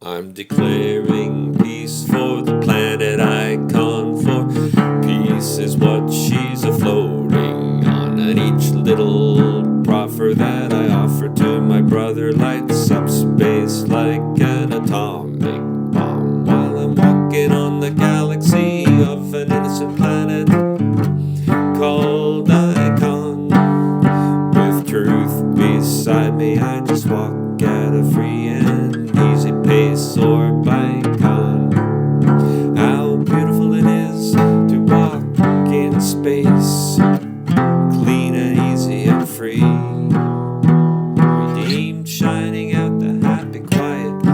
I'm declaring peace for the planet icon, for peace is what she's a-floating on. And each little proffer that I offer to my brother lights up space like an atomic bomb, while I'm walking on the galaxy of an innocent planet called Icon. With truth beside me, I just walk at a free and easy pace or bike on. How beautiful it is to walk in space, clean and easy and free, redeemed, shining out the happy, quiet,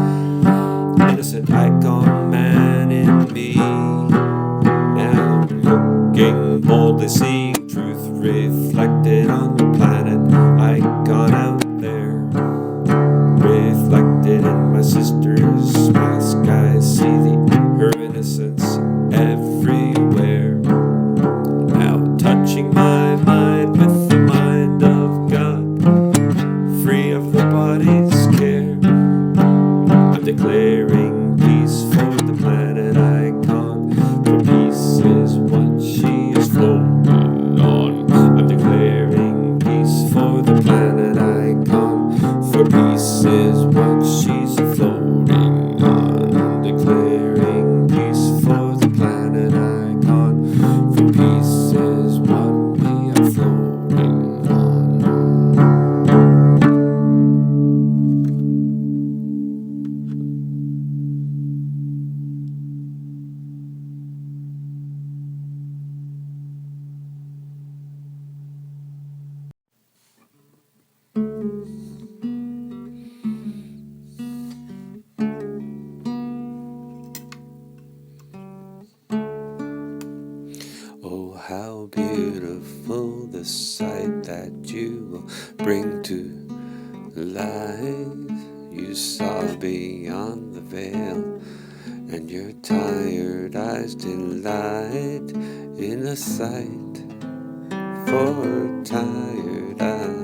innocent icon man in me. Now looking boldly, seeing truth reflected on the planet icon out there, reflected in my sister's mask. I see her innocence everywhere. Now touching my mind with the mind of God, free of the body's care. I'm declaring peace for the planet icon, for peace is what she is floating on. I'm declaring peace for the planet icon, for peace is what she's floating on. I'm declaring peace for the planet icon, for peace is what we are floating on. Oh, how beautiful the sight that you will bring to life. You saw beyond the veil, and your tired eyes delight in a sight for tired eyes.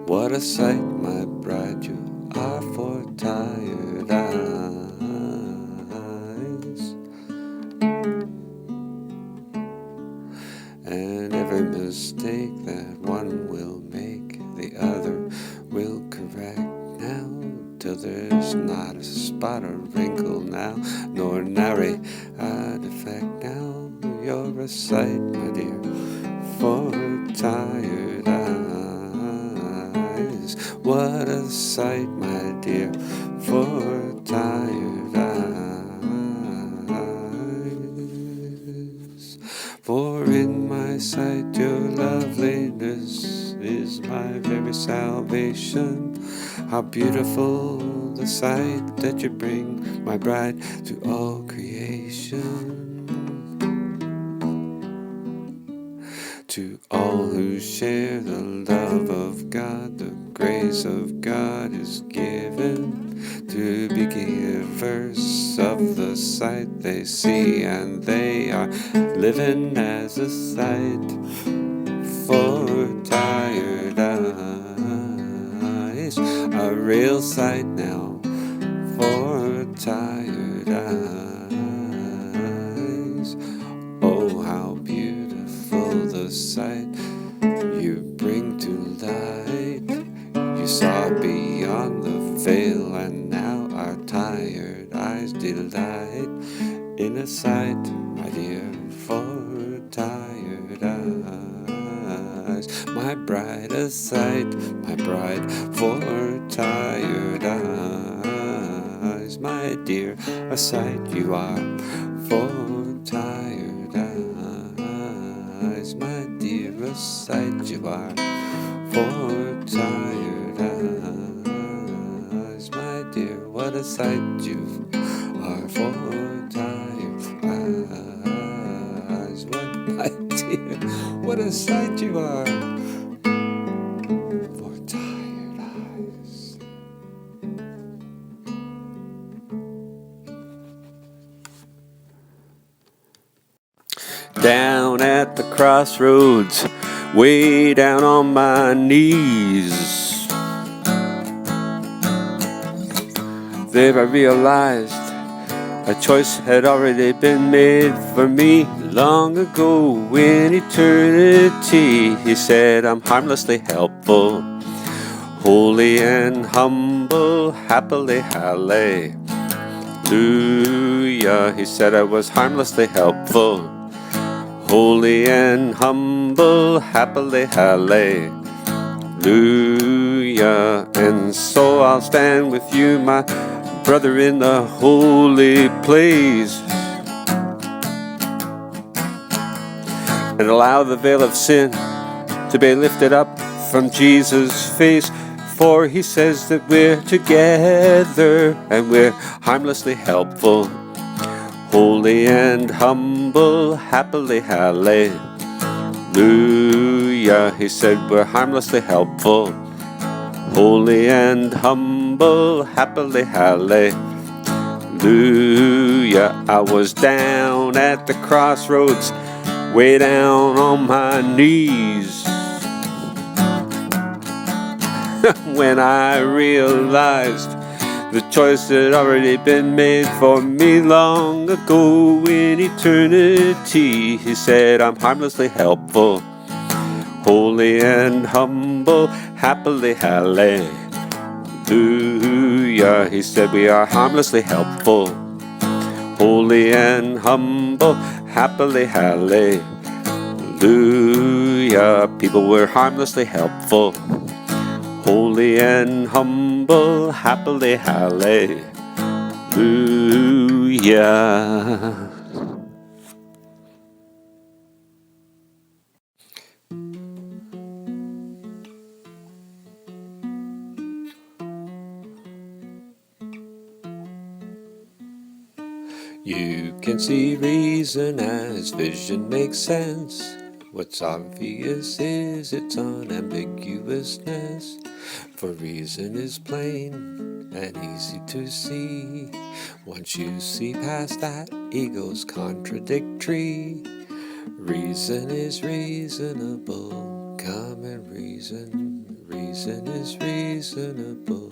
What a sight, my bride, you are for tired eyes. And every mistake that one will make, the other will correct now, till there's not a spot or wrinkle now, nor nary a defect now. You're a sight, my dear, for tired eyes. What a sight, my dear, for tired eyes. For in my sight your loveliness is my very salvation. How beautiful the sight that you bring, my bride, to all creation. To all who share the love of God, the grace of God is given to be givers of the sight they see, and they are living as a sight for tired eyes. A real sight now for tired eyes. Oh, how beautiful the sight you bring to light. You saw beyond the veil, and now our tired eyes delight in a sight, my dear, for tired eyes. My bride, a sight, my bride, for tired eyes. My dear, a sight you are for tired eyes. My dear, a sight you are for tired eyes. My dear, what a sight you are for tired eyes. What, my dear, what a sight you are for tired eyes. Down at the crossroads, way down on my knees, There I realized a choice had already been made for me long ago in eternity. He said, I'm harmlessly helpful, holy and humble, happily hallelujah. He said I was harmlessly helpful, holy and humble, happily hallelujah. And so I'll stand with you, my brother, in the holy place, and allow the veil of sin to be lifted up from Jesus' face. For he says that we're together and we're harmlessly helpful, holy and humble, happily hallelujah. He said we're harmlessly helpful, holy and humble, happily hallelujah. I was down at the crossroads, way down on my knees, when I realized the choice had already been made for me long ago in eternity. He said, I'm harmlessly helpful, holy and humble, happily hallelujah. He said, we are harmlessly helpful, holy and humble, happily hallelujah. People were harmlessly helpful, holy and humble, happily hallelujah. You can see reason as vision makes sense. What's obvious is its unambiguousness. For reason is plain and easy to see. Once you see past that ego's contradictory, reason is reasonable, come and reason. Reason is reasonable,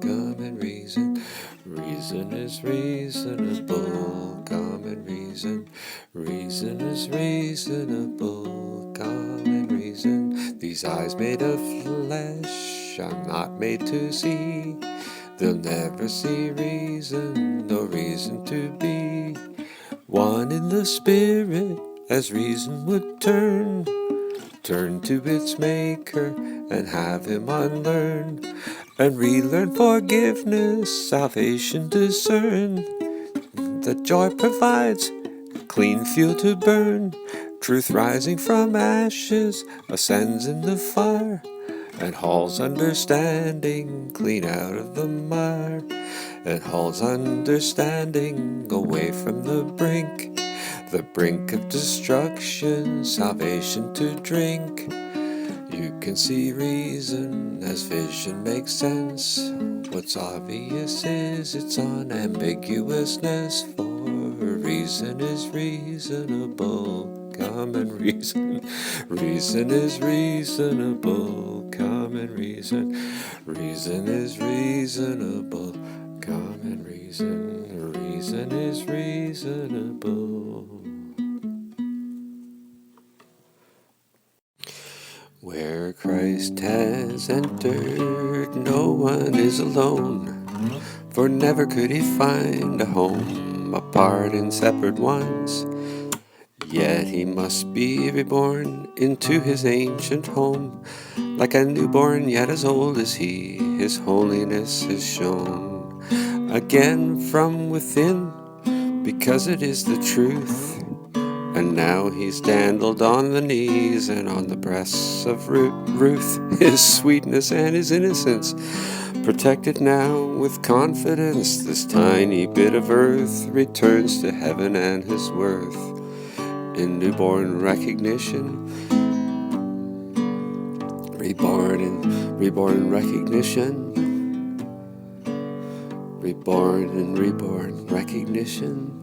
come and reason. Reason is reasonable, come and reason. Reason is reasonable, come and reason. These eyes made of flesh are not made to see. They'll never see reason, no reason to be. One in the spirit, as reason would turn to its maker and have him unlearn and relearn forgiveness, salvation discern. That joy provides clean fuel to burn. Truth rising from ashes ascends in the fire and hauls understanding clean out of the mire, and hauls understanding away from the brink of destruction, salvation to drink. You can see reason as vision makes sense. What's obvious is its unambiguousness. For reason is reasonable, come and reason. Reason is reasonable, come and reason. Reason is reasonable, come and reason. Reason is reasonable. Where Christ has entered, no one is alone, for never could he find a home apart and separate ones. Yet he must be reborn into his ancient home, like a newborn yet as old as he, his holiness is shown. Again from within, because it is the truth. And now he's dandled on the knees and on the breasts of Ruth, his sweetness and his innocence, protected now with confidence. This tiny bit of earth returns to heaven and his worth in newborn recognition, reborn recognition, reborn in reborn recognition.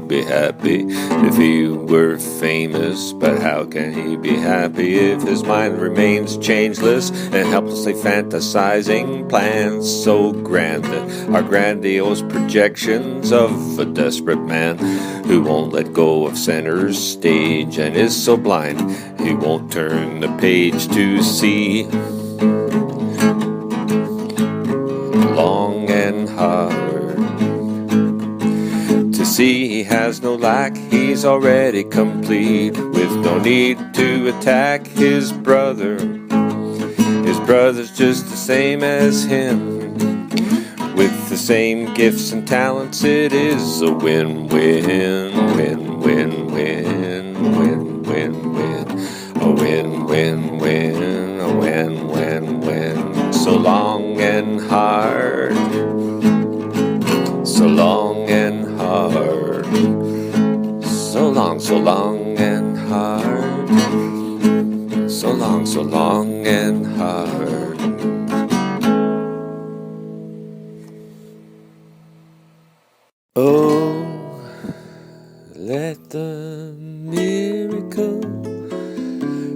be happy if he were famous? But how can he be happy if his mind remains changeless and helplessly fantasizing plans so grand that are grandiose projections of a desperate man who won't let go of center stage and is so blind he won't turn the page to see? Long and hard to see he has no lack, he's already complete, with no need to attack his brother. His brother's just the same as him, with the same gifts and talents. It is a win-win, win-win-win, win-win-win, a win-win-win, a win-win-win. So long and hard, so long and hard, so long and hard, so long and hard. Oh, let the miracle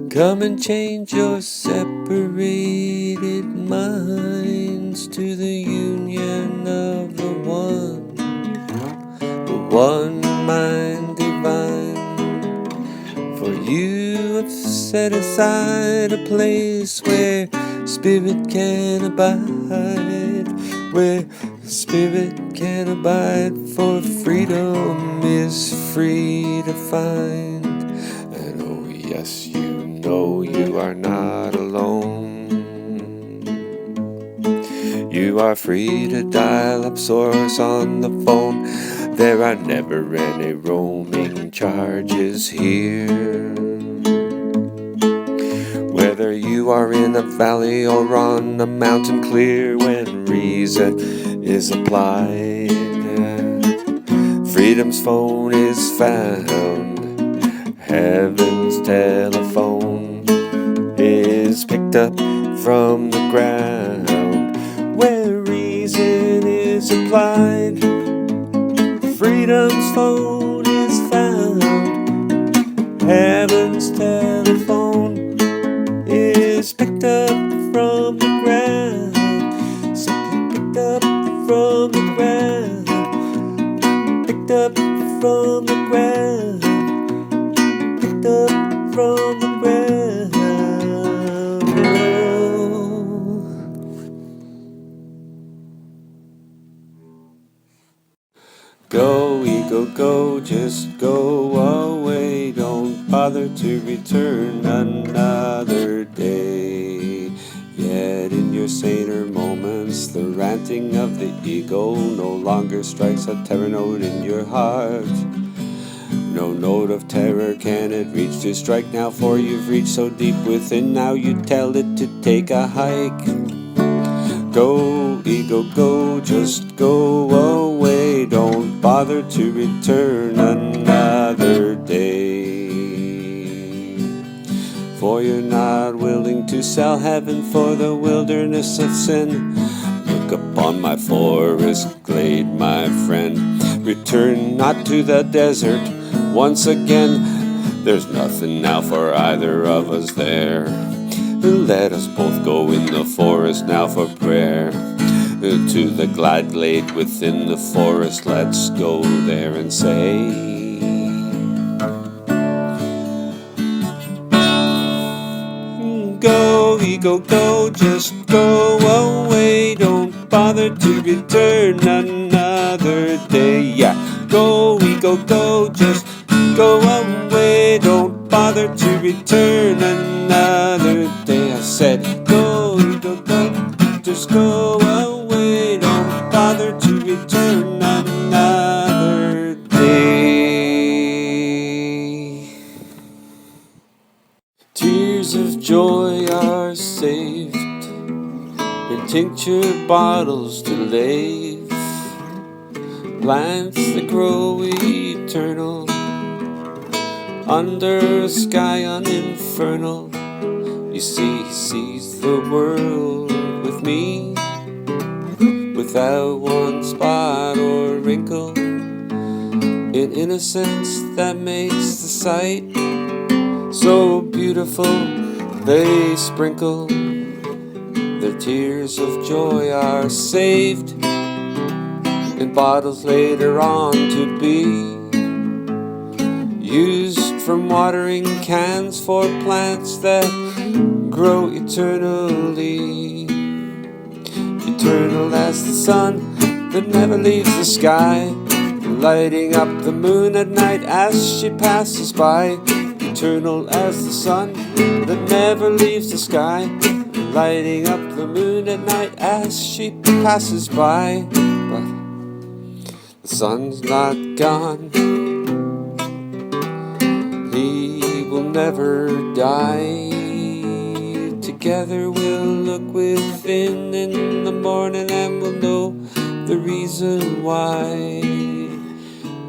come and change your separated minds to the union of the one mind divine. For you have set aside a place where spirit can abide, where spirit can abide, for freedom is free to find. And oh yes, you know you are not alone. You are free to dial up source on the phone. There are never any roaming charges here. Whether you are in a valley or on a mountain clear, when reason is applied, freedom's phone is found. Heaven's telephone is picked up from the ground. Where reason is applied, freedom's phone is found. Heaven's telephone is picked up from the ground. Simply picked up from the ground. Picked up from the ground. Picked up from the ground. Go, ego, go, just go away. Don't bother to return another day. Yet in your saner moments, the ranting of the ego no longer strikes a terror note in your heart. No note of terror can it reach to strike now, for you've reached so deep within. Now you tell it to take a hike. Go, ego, go, just go away. Don't bother to return another day. For you're not willing to sell heaven for the wilderness of sin. Look upon my forest glade, my friend. Return not to the desert once again. There's nothing now for either of us there. Let us both go in the forest now for prayer. To the glad glade within the forest, let's go there and say, go, ego, go, just go away. Don't bother to return another day. Yeah, go, ego, go, just go away. Don't bother to return another day. I said, go, ego, go, just go away. Don't bother to return another day. Tears of joy are saved in tincture bottles to lave. Plants that grow eternal under a sky uninfernal. You see, he sees the world with me, without one spot or wrinkle. in innocence that makes the sight so beautiful. They sprinkle their tears of joy, are saved in bottles later on to be used from watering cans for plants that grow eternally. Eternal as the sun that never leaves the sky, lighting up the moon at night as she passes by. Eternal as the sun that never leaves the sky, lighting up the moon at night as she passes by. But the sun's not gone, he will never die. Together we'll look within in the morning and we'll know the reason why.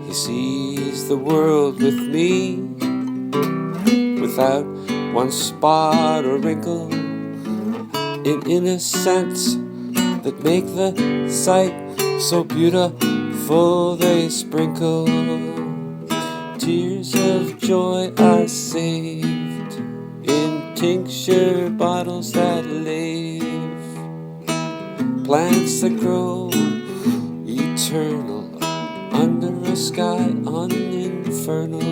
He sees the world with me, without one spot or wrinkle, in innocence that make the sight so beautiful. They sprinkle tears of joy, are saved in tincture bottles that live, plants that grow eternal under a sky uninfernal.